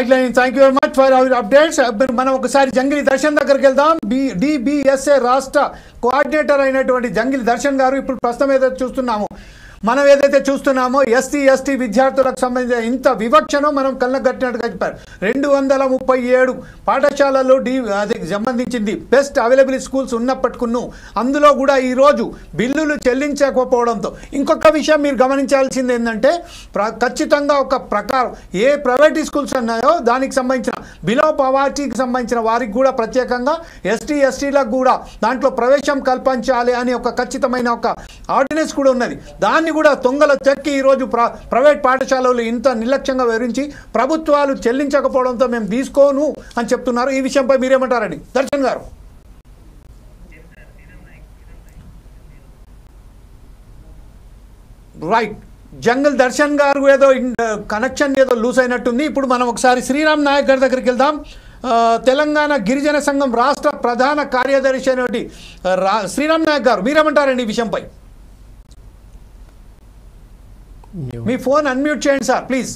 Right line. Thank you very much for hour updates. మనం ఒకసారి జంగిలి దర్శన్ దగ్గరికి వెళ్దాం. డిబిఎస్ఏ రాష్ట్ర కోఆర్డినేటర్ అయినటువంటి జంగిలి దర్శన్ గారు ఇప్పుడు ప్రస్తుతం ఏదైతే చూస్తున్నామో ఎస్సీ ఎస్టీ విద్యార్థులకు సంబంధించిన ఇంత వివక్షను మనం కళ్ళకు కట్టినట్టుగా చెప్పారు. 237 పాఠశాలలు సంబంధించింది బెస్ట్ అవైలబుల్ స్కూల్స్ ఉన్నప్పటికును అందులో కూడా ఈరోజు బిల్లులు చెల్లించకపోవడంతో ఇంకొక విషయం మీరు గమనించాల్సింది ఏంటంటే ఖచ్చితంగా ఒక ప్రకారం ఏ ప్రైవేట్ స్కూల్స్ ఉన్నాయో దానికి సంబంధించిన బిలో పవర్టీకి సంబంధించిన వారికి కూడా ప్రత్యేకంగా ఎస్టీలకు కూడా దాంట్లో ప్రవేశం కల్పించాలి అని ఒక ఖచ్చితమైన ఒక ఆర్డినెన్స్ కూడా ఉన్నది. దాన్ని కూడా తొంగల చెక్కి ఈరోజు ప్రైవేట్ పాఠశాలలు ఇంత నిర్లక్ష్యంగా వివరించి ప్రభుత్వాలు చెల్లించకపోవడంతో మేము తీసుకోను అని చెప్తున్నారు. ఈ విషయంపై మీరేమంటారండి దర్శన్ గారు? రైట్, జంగల్ దర్శన్ గారు ఏదో కనెక్షన్ ఏదో లూజ్ అయినట్టుంది. ఇప్పుడు మనం ఒకసారి శ్రీరామ్ నాయక్ గారి దగ్గరికి వెళ్దాం. తెలంగాణ గిరిజన సంఘం రాష్ట్ర ప్రధాన కార్యదర్శి అయినటువంటి శ్రీరామ్ నాయక్ గారు మీరేమంటారండి ఈ విషయంపై? మీ ఫోన్ అన్మ్యూట్ చేయండి సార్ ప్లీజ్.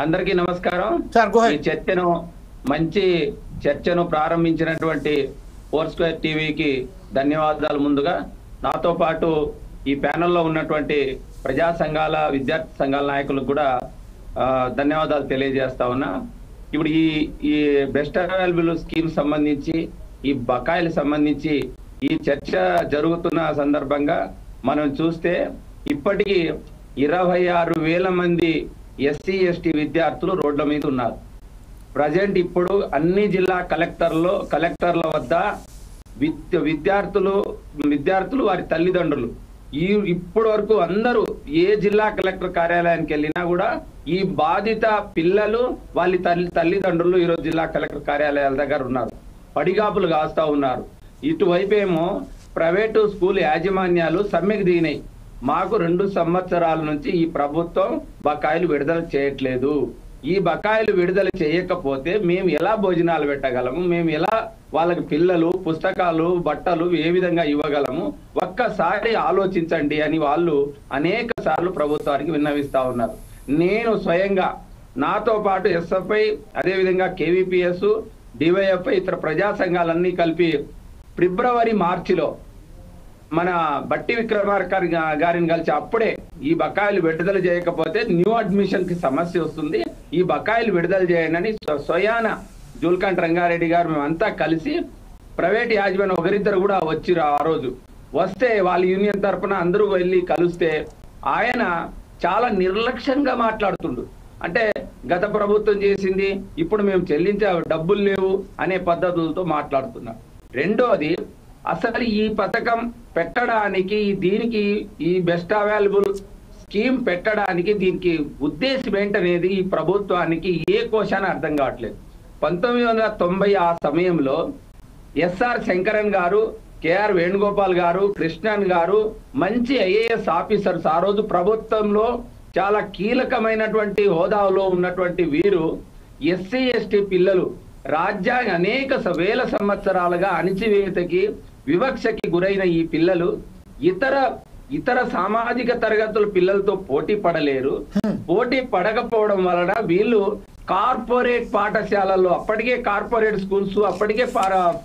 అందరికీ నమస్కారం సార్. ఈ మంచి చర్చను ప్రారంభించినటువంటి ఫోర్ స్క్వేర్ టీవీకి ధన్యవాదాలు. ముందుగా నాతో పాటు ఈ ప్యానెల్లో ఉన్నటువంటి ప్రజా సంఘాల విద్యార్థి సంఘాల నాయకులకు కూడా ధన్యవాదాలు తెలియజేస్తా ఉన్నా. ఇప్పుడు ఈ బెస్ట్ అవైలబుల్ స్కీమ్ సంబంధించి ఈ బకాయిలు సంబంధించి ఈ చర్చ జరుగుతున్న సందర్భంగా మనం చూస్తే ఇప్పటికీ 26,000 మంది ఎస్సీ ఎస్టీ విద్యార్థులు రోడ్ల మీద ఉన్నారు. ప్రజెంట్ ఇప్పుడు అన్ని జిల్లా కలెక్టర్ల వద్ద విద్యార్థులు వారి తల్లిదండ్రులు ఇప్పటి వరకు అందరూ ఏ జిల్లా కలెక్టర్ కార్యాలయానికి వెళ్ళినా కూడా ఈ బాధిత పిల్లలు వాళ్ళ తల్లిదండ్రులు ఈరోజు జిల్లా కలెక్టర్ కార్యాలయాల దగ్గర ఉన్నారు, పడిగాపులు కాస్తా ఉన్నారు. ఇటువైపేమో ప్రైవేటు స్కూల్ యాజమాన్యాలు సమ్మెకు దిగినాయి. మాకు 2 సంవత్సరాల నుంచి ఈ ప్రభుత్వం బకాయిలు విడుదల చేయట్లేదు. ఈ బకాయిలు విడుదల చేయకపోతే మేము ఎలా భోజనాలు పెట్టగలము, మేము ఎలా వాళ్ళకి పిల్లలు పుస్తకాలు బట్టలు ఏ విధంగా ఇవ్వగలము, ఒక్కసారి ఆలోచించండి అని వాళ్ళు అనేక సార్లు ప్రభుత్వానికి విన్నవిస్తా ఉన్నారు. నేను స్వయంగా నాతో పాటు ఎస్ఎఫ్ఐ అదేవిధంగా కేవీపీఎస్ డివైఎఫ్ఐ ఇతర ప్రజా సంఘాలన్నీ కలిపి ఫిబ్రవరి మార్చిలో మన బట్టి విక్రమార్క గారిని కలిసి అప్పుడే ఈ బకాయిలు విడుదల చేయకపోతే న్యూ అడ్మిషన్ కి సమస్య వస్తుంది, ఈ బకాయిలు విడుదల చేయండి స్వయాన జూల్కంఠ్ రంగారెడ్డి గారు మేమంతా కలిసి ప్రైవేట్ యాజమాన్యం ఒకరిద్దరు కూడా వచ్చిరు. ఆ రోజు వస్తే వాళ్ళ యూనియన్ తరఫున అందరూ వెళ్ళి కలిస్తే ఆయన చాలా నిర్లక్ష్యంగా మాట్లాడుతుండు. అంటే గత ప్రభుత్వం చేసింది ఇప్పుడు మేము చెల్లించే డబ్బులు లేవు అనే పద్ధతులతో మాట్లాడుతున్నారు. రెండోది అసలు ఈ పథకం పెట్టడానికి దీనికి ఈ బెస్ట్ అవైలబుల్ స్కీమ్ పెట్టడానికి దీనికి ఉద్దేశం ఏంటనేది ఈ ప్రభుత్వానికి ఏ కోశాన్ని అర్థం కావట్లేదు. 1990 ఆ సమయంలో ఎస్ఆర్ శంకరన్ గారు, కేఆర్ వేణుగోపాల్ గారు, కృష్ణన్ గారు మంచి ఐఏఎస్ ఆఫీసర్స్ ఆ రోజు ప్రభుత్వంలో చాలా కీలకమైనటువంటి హోదాలో ఉన్నటువంటి వీరు ఎస్సీ ఎస్టీ పిల్లలు రాజ్యాంగ అనేక వేల సంవత్సరాలుగా అణిచివేతకి వివక్షకి గురైన ఈ పిల్లలు ఇతర సామాజిక తరగతుల పిల్లలతో పోటీ పడలేరు. పోటీ పడకపోవడం వలన వీళ్ళు కార్పొరేట్ పాఠశాలల్లో అప్పటికే కార్పొరేట్ స్కూల్స్ అప్పటికే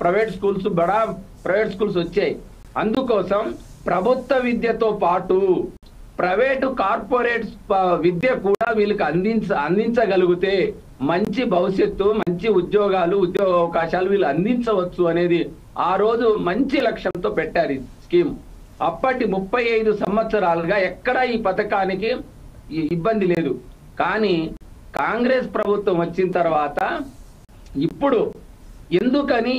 ప్రైవేట్ స్కూల్స్ వచ్చాయి. అందుకోసం ప్రభుత్వ విద్యతో పాటు ప్రైవేటు కార్పొరేట్ విద్య కూడా వీళ్ళకి అందించగలిగితే మంచి భవిష్యత్తు, మంచి ఉద్యోగ అవకాశాలు వీళ్ళు అందించవచ్చు అనేది ఆ రోజు మంచి లక్ష్యంతో పెట్టారు ఈ స్కీమ్. అప్పటి 35 సంవత్సరాలుగా ఎక్కడా ఈ పథకానికి ఇబ్బంది లేదు. కానీ కాంగ్రెస్ ప్రభుత్వం వచ్చిన తర్వాత ఇప్పుడు ఎందుకని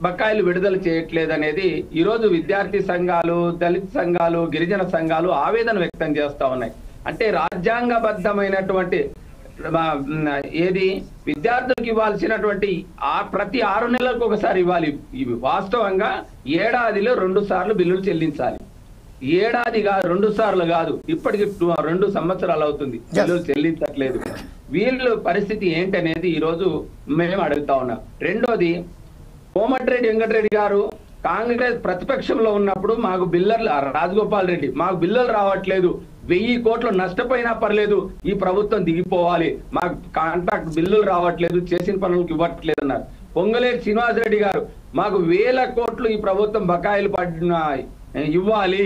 బకాయిలు విడుదల చేయట్లేదు అనేది ఈరోజు విద్యార్థి సంఘాలు, దళిత సంఘాలు, గిరిజన సంఘాలు ఆవేదన వ్యక్తం చేస్తా ఉన్నాయి. అంటే రాజ్యాంగబద్ధమైనటువంటి ఏది విద్యార్థులకు ఇవ్వాల్సినటువంటి ప్రతి 6 నెలలకు ఒకసారి ఇవ్వాలి. వాస్తవంగా ఏడాదిలో 2 సార్లు బిల్లులు చెల్లించాలి. ఏడాది కాదు, 2 సార్లు కాదు, ఇప్పటికి 2 సంవత్సరాలు అవుతుంది బిల్లులు చెల్లించట్లేదు. వీళ్ళు పరిస్థితి ఏంటనేది ఈరోజు మేము అడుగుతా ఉన్నాం. రెండోది, కోమటిరెడ్డి వెంకటరెడ్డి గారు కాంగ్రెస్ ప్రతిపక్షంలో ఉన్నప్పుడు మాకు రాజగోపాల్ రెడ్డి మాకు బిల్లులు రావట్లేదు, 1000 కోట్లు నష్టపోయినా పర్లేదు, ఈ ప్రభుత్వం దిగిపోవాలి, మాకు కాంట్రాక్ట్ బిల్లులు రావట్లేదు, చేసిన పనులకు ఇవ్వట్లేదు అన్నారు. పొంగులేటి శ్రీనివాసరెడ్డి గారు మాకు 1000 కోట్లు ఈ ప్రభుత్వం బకాయిలు పడిన ఇవ్వాలి,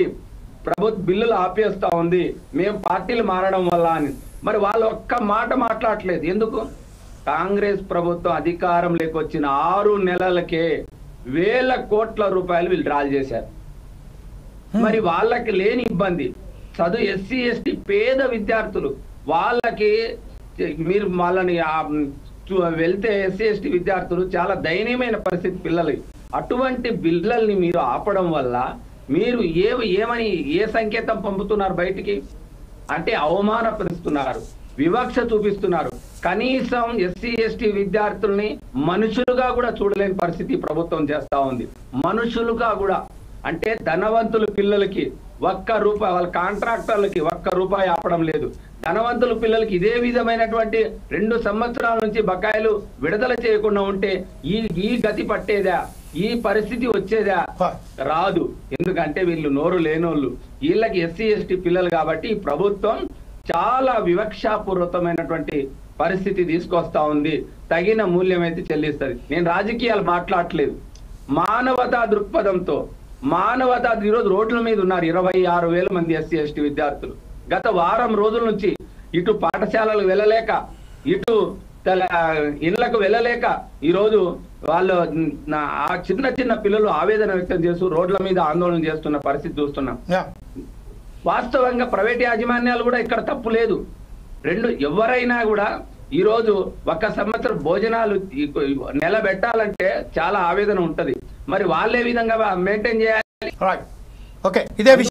ప్రభుత్వ బిల్లులు ఆపేస్తా ఉంది, మేము పార్టీలు మారడం వల్ల అని. మరి వాళ్ళు ఒక్క మాట మాట్లాడట్లేదు. ఎందుకు? కాంగ్రెస్ ప్రభుత్వం అధికారంలోకి వచ్చిన 6 నెలలకే 1000 కోట్ల రూపాయలు వీళ్ళు డ్రా చేశారు. మరి వాళ్ళకి లేని ఇబ్బంది, చదువు ఎస్సీ ఎస్టీ పేద విద్యార్థులు, వాళ్ళకి మీరు వాళ్ళని వెళ్తే ఎస్సీ ఎస్టీ విద్యార్థులు చాలా దయనీయమైన పరిస్థితి పిల్లలు. అటువంటి బిల్లల్ని మీరు ఆపడం వల్ల మీరు ఏమని ఏ సంకేతం పంపుతున్నారు బయటికి అంటే అవమానపరుస్తున్నారు, వివక్ష చూపిస్తున్నారు. కనీసం ఎస్సీ ఎస్టీ విద్యార్థుల్ని మనుషులుగా కూడా చూడలేని పరిస్థితి ప్రభుత్వం చేస్తా ఉంది. మనుషులుగా కూడా అంటే ధనవంతుల పిల్లలకి 1 రూపాయి, వాళ్ళ కాంట్రాక్టర్లకి 1 రూపాయి ఆపడం లేదు. ధనవంతుల పిల్లలకి ఇదే విధమైనటువంటి 2 సంవత్సరాల నుంచి బకాయిలు విడుదల చేయకుండా ఉంటే ఈ గతి పట్టేదా, ఈ పరిస్థితి వచ్చేదా? రాదు. ఎందుకంటే వీళ్ళు నోరు లేనోళ్ళు, వీళ్ళకి ఎస్సీ ఎస్టీ పిల్లలు కాబట్టి ఈ ప్రభుత్వం చాలా వివక్షాపూర్వకమైనటువంటి పరిస్థితి తీసుకొస్తా ఉంది. తగిన మూల్యం అయితే చెల్లిస్తుంది. నేను రాజకీయాలు మాట్లాడట్లేదు, మానవతా దృక్పథంతో మానవతా ఈరోజు రోడ్ల మీద ఉన్నారు 26,000 మంది ఎస్సీ ఎస్టీ విద్యార్థులు. గత వారం రోజుల నుంచి ఇటు పాఠశాలలకు వెళ్ళలేక, ఇటు ఇళ్లకు వెళ్ళలేక ఈరోజు వాళ్ళు ఆ చిన్న చిన్న పిల్లలు ఆవేదన వ్యక్తం చేస్తూ రోడ్ల మీద ఆందోళన చేస్తున్న పరిస్థితి చూస్తున్నాం. వాస్తవంగా ప్రైవేట్ యాజమాన్యాలు కూడా ఇక్కడ తప్పు లేదు. ఎవరైనా కూడా ఈరోజు 1 సంవత్సరం భోజనాలు నిలబెట్టాలంటే చాలా ఆవేదన ఉంటది. మరి వాళ్ళే విధంగా మెయింటైన్ చేయాలి. ఓకే, ఇదే